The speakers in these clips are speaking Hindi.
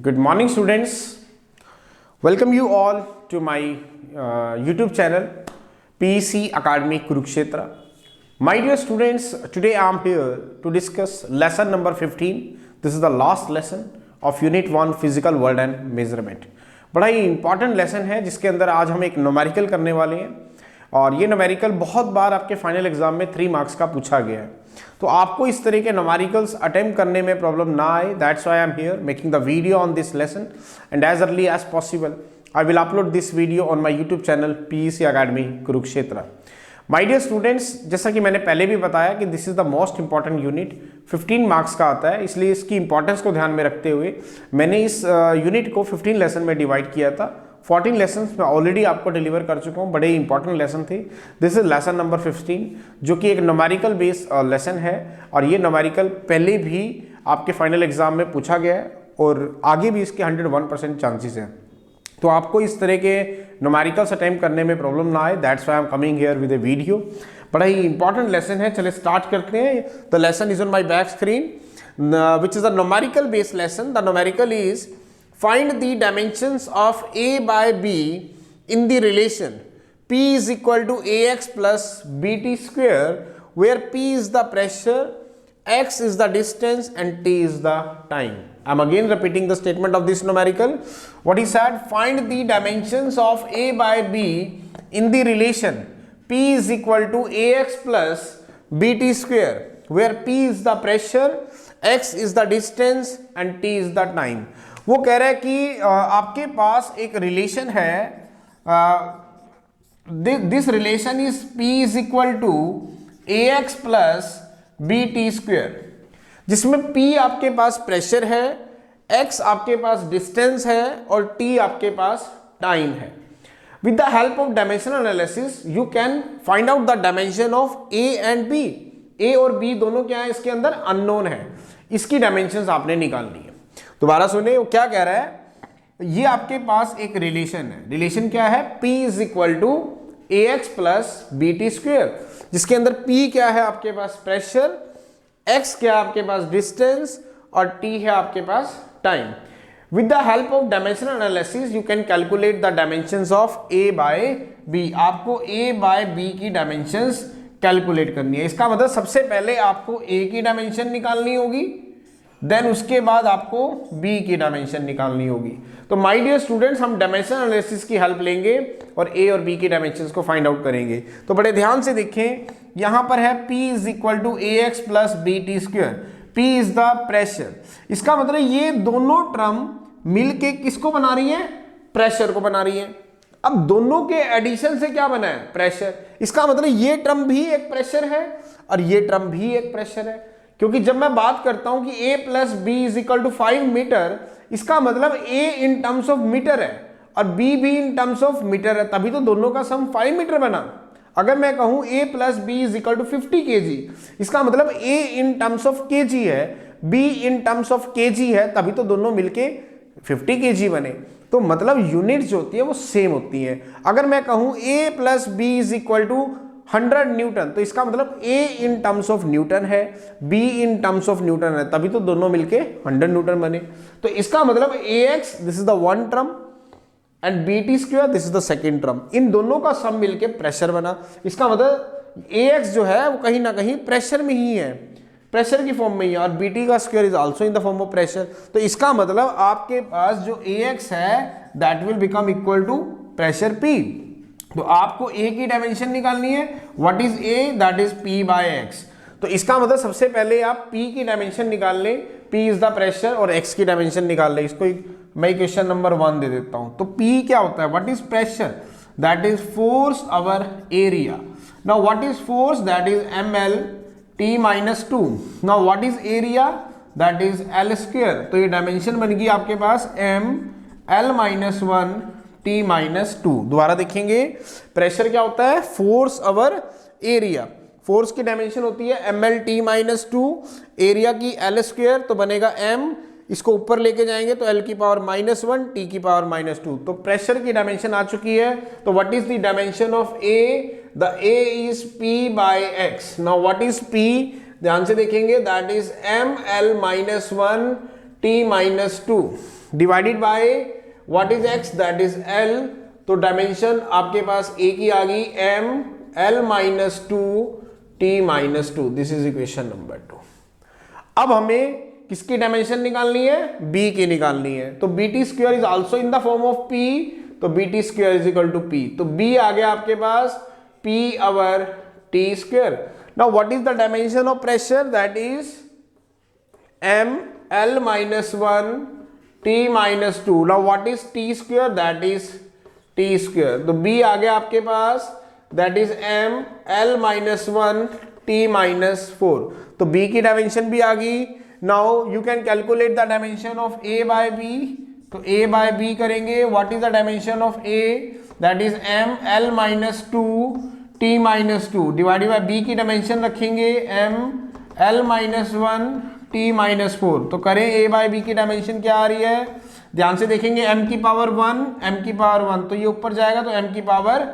Good morning, students. Welcome you all to my YouTube channel, PEC Academy Kurukshetra. My dear students, today I am here to discuss lesson number 15. This is the last lesson of Unit 1 Physical World and Measurement. बड़ा ही इंपॉर्टेंट लेसन है जिसके अंदर आज हम एक न्यूमेरिकल करने वाले हैं और ये न्यूमेरिकल बहुत बार आपके फाइनल एग्जाम में 3 मार्क्स का पूछा गया है। तो आपको इस तरह के न्यूमेरिकल्स अटेम्प्ट करने में प्रॉब्लम ना आए, that's why I am here making the video on this lesson and as early as possible I will upload this video on my YouTube channel PEC academy Kurukshetra. My dear students, जैसा कि मैंने पहले भी बताया कि this is the most important unit, 15 marks का आता है, इसलिए इसकी इंपॉर्टेंस को ध्यान में रखते हुए मैंने इस यूनिट को 15 लेसन में डिवाइड किया था। 14 लेसन मैं ऑलरेडी आपको डिलीवर कर चुका हूँ, बड़े इंपॉर्टेंट लेसन थे। दिस इज लेसन नंबर 15 जो कि एक न्यूमेरिकल बेस्ड लेसन है और ये न्यूमेरिकल पहले भी आपके फाइनल एग्जाम में पूछा गया है और आगे भी इसके 101% चांसेस हैं। तो आपको इस तरह के न्यूमेरिकल्स अटेम्प्ट करने में प्रॉब्लम ना आए, that's why I am coming here with A video. बड़ा ही इंपॉर्टेंट लेसन है, चलिए स्टार्ट करते हैं। The lesson is on my back screen which is a numerical based lesson. The numerical is find the dimensions of a by b in the relation p is equal to ax plus bt square, where p is the pressure, x is the distance and t is the time. I'm again repeating the statement of this numerical. What he said, find the dimensions of a by b in the relation p is equal to ax plus bt square, where p is the pressure, x is the distance and t is the time. वो कह रहा है कि आपके पास एक रिलेशन है, this relation is P is equal to ax plus b t square, जिसमें P आपके पास प्रेशर है, x आपके पास डिस्टेंस है और t आपके पास टाइम है। With the help of dimensional analysis you can find out the dimension of a and b। a और b दोनों क्या है, इसके अंदर अननोन है, इसकी डायमेंशंस आपने निकालनी है। दोबारा सुने वो क्या कह रहा है, ये आपके पास एक रिलेशन है, रिलेशन क्या है, P is equal to a x plus b t square, जिसके अंदर P क्या है आपके पास प्रेशर, X क्या है आपके पास डिस्टेंस और T है आपके पास time. With the help of dimensional analysis you can calculate the dimensions of A by B। आपको A बाय B की डायमेंशंस कैलकुलेट करनी है। इसका मतलब सबसे पहले आपको A की डायमेंशन निकालनी होगी, देन उसके बाद आपको B की डायमेंशन निकालनी होगी। तो माय डियर स्टूडेंट्स, हम डायमेंशन एनालिसिस की हेल्प लेंगे और A और B की डायमेंशंस को फाइंड आउट करेंगे। तो बड़े ध्यान से देखें, यहां पर है P is equal to a x plus b t square, P is the pressure. इसका मतलब ये दोनों टर्म मिलके किसको बना रही है, प्रेशर को बना रही है। अब दोनों के एडिशन से क्या बना है, प्रेशर। इसका मतलब ये टर्म भी एक प्रेशर है और ये टर्म भी एक प्रेशर है, क्योंकि जब मैं बात करता हूं कि a plus b is equal to 5 metre, इसका मतलब a in terms of metre है और b भी इन टर्म्स ऑफ मीटर है, तभी तो दोनों का सम 5 मीटर बना। अगर मैं कहूं a plus b is equal to 50 kg, इसका मतलब a in terms of kg है, b in terms of kg है, तभी तो दोनों मिलके 50 kg बने। तो मतलब यूनिट जो होती है वो सेम होती है। अगर मैं कहूं a plus b is equal to 100 newton, तो इसका मतलब A in terms of newton है, B in terms of newton है, तभी तो दोनों मिलके 100 न्यूटन बने। तो इसका मतलब AX this is the one term and BT square this is the second term, इन दोनों का सम मिलके प्रेशर बना। इसका मतलब AX जो है वो कहीं ना कहीं प्रेशर में ही है, प्रेशर की फॉर्म में ही है, और BT का square is also in the form of pressure. तो इसका मतलब आपके पास जो AX है that will become equal to pressure P। तो आपको A की डायमेंशन निकालनी है, what is A, that is P by X। तो इसका मतलब सबसे पहले आप P की डायमेंशन निकाल लें, P इज द प्रेशर, और X की डायमेंशन निकाल लें। इसको मैं क्वेश्चन नंबर 1 दे देता हूं। तो P क्या होता है, what is pressure, that is force over area. Now what is force, that is ml t minus 2। Now what is area, that is l square. तो ये डायमेंशन बन गई आपके पास m l minus 1 T minus 2। दोबारा देखेंगे, प्रेशर क्या होता है, फोर्स ओवर एरिया। फोर्स की डायमेंशन होती है ml t माइनस 2, एरिया की l स्क्वायर, तो बनेगा m, इसको ऊपर लेके जाएंगे तो l की पावर माइनस 1 t की पावर माइनस 2। तो प्रेशर की डायमेंशन आ चुकी है। तो what is the dimension of A, the A is P by X। Now what is P, ध्यान से देखेंगे, that is ml minus 1 t minus 2। Divided by what is x, that is l। तो डायमेंशन आपके पास a की आ गई m l minus 2 t minus 2। This is equation number 2। अब हमें किसकी डायमेंशन निकालनी है? b की निकालनी है। तो bt square is also in the form of p, तो bt square is equal to p। तो b आ गया आपके पास p over t square. Now what is the dimension of pressure? That is m l minus 1 t minus 2। Now what is t square? That is t square. तो b आ गया आपके पास, that is m l minus 1 t minus 4। तो b की डायमेंशन भी आ गई। Now you can calculate the dimension of a by b। तो a बाय b करेंगे, what is the dimension of a? That is m l minus 2 t minus 2 divided by b की डायमेंशन रखेंगे m l minus 1 t minus 4। तो करें a बाय b की डायमेंशन क्या आ रही है? ध्यान से देखेंगे, m की पावर 1 m की पावर 1, तो ये ऊपर जाएगा तो m की पावर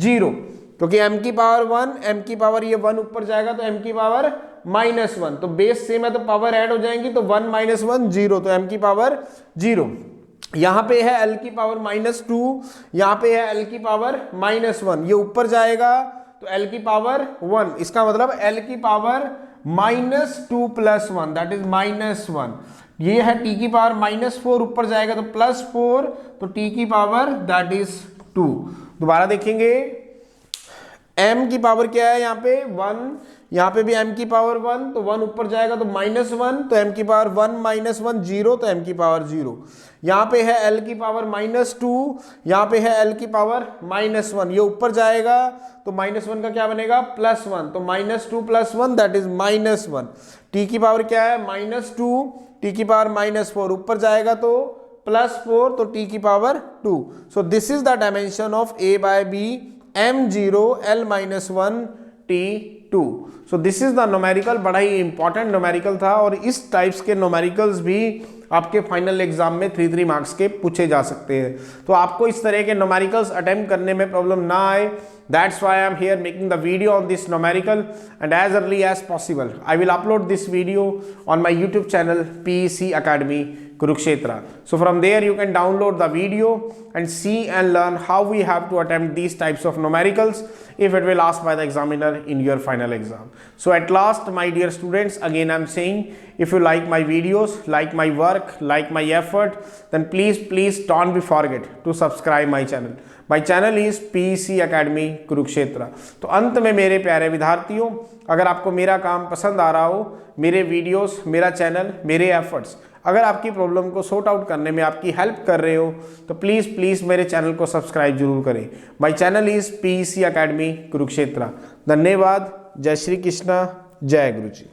0, क्योंकि m की पावर 1 m की पावर ये 1 ऊपर जाएगा तो m की पावर माइनस 1। तो बेस सेम है तो पावर ऐड हो जाएंगी, तो 1 माइनस 1 0, तो m की पावर 0। यहाँ पे है l की पावर माइनस 2, यहाँ पे है l की पावर माइनस 1, ये ऊपर जाएगा तो l की पावर 1। इसका मतलब l की power minus 2 plus 1, that is minus 1। ये है t की पावर माइनस 4, ऊपर जाएगा तो प्लस 4, तो t की पावर दैट इज 2। दोबारा देखेंगे, m की पावर क्या है यहाँ पे? 1, यहाँ पे भी m की पावर 1, तो 1 ऊपर जाएगा तो माइनस 1, तो m की पावर 1 माइनस 1 0, तो m की पावर 0। यहाँ पे है l की पावर माइनस 2, यहाँ पे है l की पावर माइनस 1, ये ऊपर जाएगा तो माइनस 1 का क्या बनेगा? प्लस 1, तो minus 2 plus 1 that is minus 1। t की पावर क्या है? माइनस 2, t की पावर माइनस 4, ऊपर जाएगा तो प्लस 4, तो t की power 2। So this is the dimension of a by b, m0 l minus 1 t2। So this is the numerical. बड़ा ही इंपॉर्टेंट न्यूमेरिकल था, और इस टाइप्स के न्यूमेरिकल्स भी आपके फाइनल एग्जाम में 3 मार्क्स के पूछे जा सकते हैं। तो आपको इस तरह के न्यूमेरिकल्स अटेम्प्ट करने में प्रॉब्लम ना आए, that's why I am here making the video on this numerical, and as early as possible I will upload this video on my YouTube channel PEC Academy Kurukshetra. So from there you can download the video and see and learn how we have to attempt these types of numericals if it will asked by the examiner in your final exam. So at last, my dear students, again I am saying, if you like my videos, like my work, like my effort, then please don't be forget to subscribe my channel. My channel is PEC Academy Kurukshetra. तो अंत में मेरे प्यारे विद्यार्थियों, अगर आपको मेरा काम पसंद आ रहा हो, मेरे वीडियोस, मेरा चैनल, मेरे एफर्ट्स अगर आपकी प्रॉब्लम को सॉर्ट आउट करने में आपकी हेल्प कर रहे हो, तो प्लीज़ मेरे चैनल को सब्सक्राइब जरूर करें। My channel is PEC Academy Kurukshetra। धन्यवाद। जय श्री कृष्णा, जय गुरु जी।